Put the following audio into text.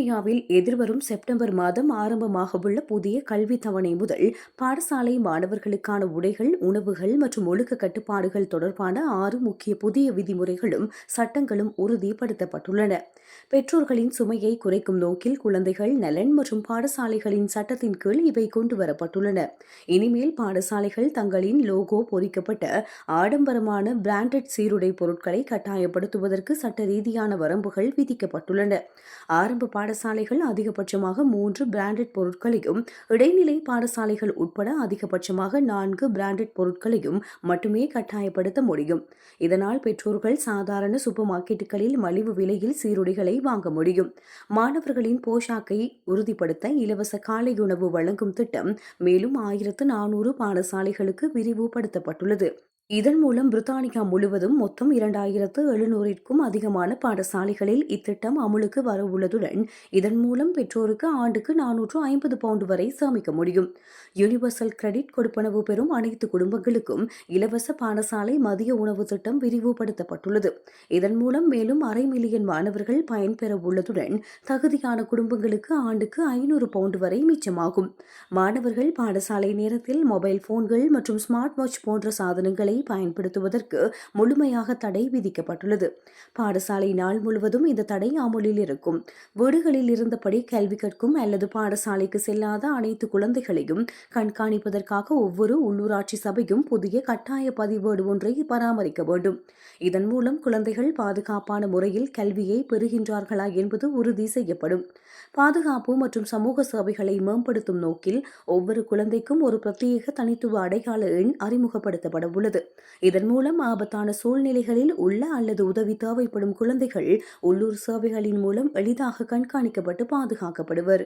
பிரித்தானியாவில் எதிர்வரும் செப்டம்பர் மாதம் ஆரம்பமாகவுள்ள புதிய கல்வி தவணை முதல் பாடசாலை மாணவர்களுக்கான உடைகள், உணவுகள் மற்றும் ஒழுக்க கட்டுப்பாடுகள் தொடர்பான 6 முக்கிய புதிய விதிமுறைகளும் சட்டங்களும் உறுதிப்படுத்தப்பட்டுள்ளன. பெற்றோர்களின் சுமையை குறைக்கும் நோக்கில் குழந்தைகள் நலன் மற்றும் பாடசாலைகளின் சட்டத்தின் கீழ் இவை கொண்டுவரப்பட்டுள்ளன. இனிமேல் பாடசாலைகள் தங்களின் லோகோ பொறிக்கப்பட்ட ஆடம்பரமான பிராண்டட் சீருடை பொருட்களை கட்டாயப்படுத்துவதற்கு சட்ட ரீதியான வரம்புகள் விதிக்கப்பட்டுள்ளன. ஆரம்ப பாடசாலைகள் அதிகபட்சமாக 3 பிராண்டட் பொருட்களையும், இடைநிலை பாடசாலைகள் உட்பட அதிகபட்சமாக 4 பிராண்டட் பொருட்களையும் மட்டுமே கட்டாயப்படுத்த முடியும். இதனால் பெற்றோர்கள் சாதாரண சூப்பர் மார்க்கெட்டுகளில் மலிவு விலையில் சீருடைகளை வாங்க முடியும். மாணவர்களின் போஷாக்கை உறுதிப்படுத்த இலவச காலை உணவு வழங்கும் திட்டம் மேலும் 1400 பாடசாலைகளுக்கு விரிவுபடுத்தப்பட்டுள்ளது. இதன் மூலம் பிரித்தானியா முழுவதும் மொத்தம் 2700க்கும் அதிகமான பாடசாலைகளில் இத்திட்டம் அமுலுக்கு வரவுள்ளதுடன், இதன் மூலம் பெற்றோருக்கு ஆண்டுக்கு 450 பவுண்ட் வரை சேமிக்க முடியும். யூனிவர்சல் கிரெடிட் கொடுப்பனவு பெறும் அனைத்து குடும்பங்களுக்கும் இலவச பாடசாலை மதிய உணவு திட்டம் விரிவுபடுத்தப்பட்டுள்ளது. இதன் மூலம் மேலும் 1/2 மில்லியன் மாணவர்கள் பயன்பெற உள்ளதுடன், தகுதியான குடும்பங்களுக்கு ஆண்டுக்கு 500 பவுண்ட் வரை மிச்சமாகும். மாணவர்கள் பாடசாலை நேரத்தில் மொபைல் போன்கள் மற்றும் ஸ்மார்ட் வாட்ச் போன்ற சாதனங்களை பயன்படுத்துவதற்கு முழுமையாக தடை விதிக்கப்பட்டுள்ளது. பாடசாலை நாள் முழுவதும் இந்த தடை அமலில் இருக்கும். வீடுகளில் இருந்தபடி கல்வி கற்கும் அல்லது பாடசாலைக்கு செல்லாத அனைத்து குழந்தைகளையும் கண்காணிப்பதற்காக ஒவ்வொரு உள்ளூராட்சி சபையும் புதிய கட்டாய பதிவேடு ஒன்றை பராமரிக்க வேண்டும். இதன் மூலம் குழந்தைகள் பாதுகாப்பான முறையில் கல்வியை பெறுகின்றார்களா என்பது உறுதி செய்யப்படும். பாதுகாப்பு மற்றும் சமூக சேவைகளை மேம்படுத்தும் நோக்கில் ஒவ்வொரு குழந்தைக்கும் ஒரு பிரத்யேக தனித்துவ அடையாள எண் அறிமுகப்படுத்தப்பட உள்ளது. இதன் மூலம் ஆபத்தான சூழ்நிலைகளில் உள்ள அல்லது உதவி தேவைப்படும் குழந்தைகள் உள்ளூர் சேவைகளின் மூலம் எளிதாக கண்காணிக்கப்பட்டு பாதுகாக்கப்படுவர்.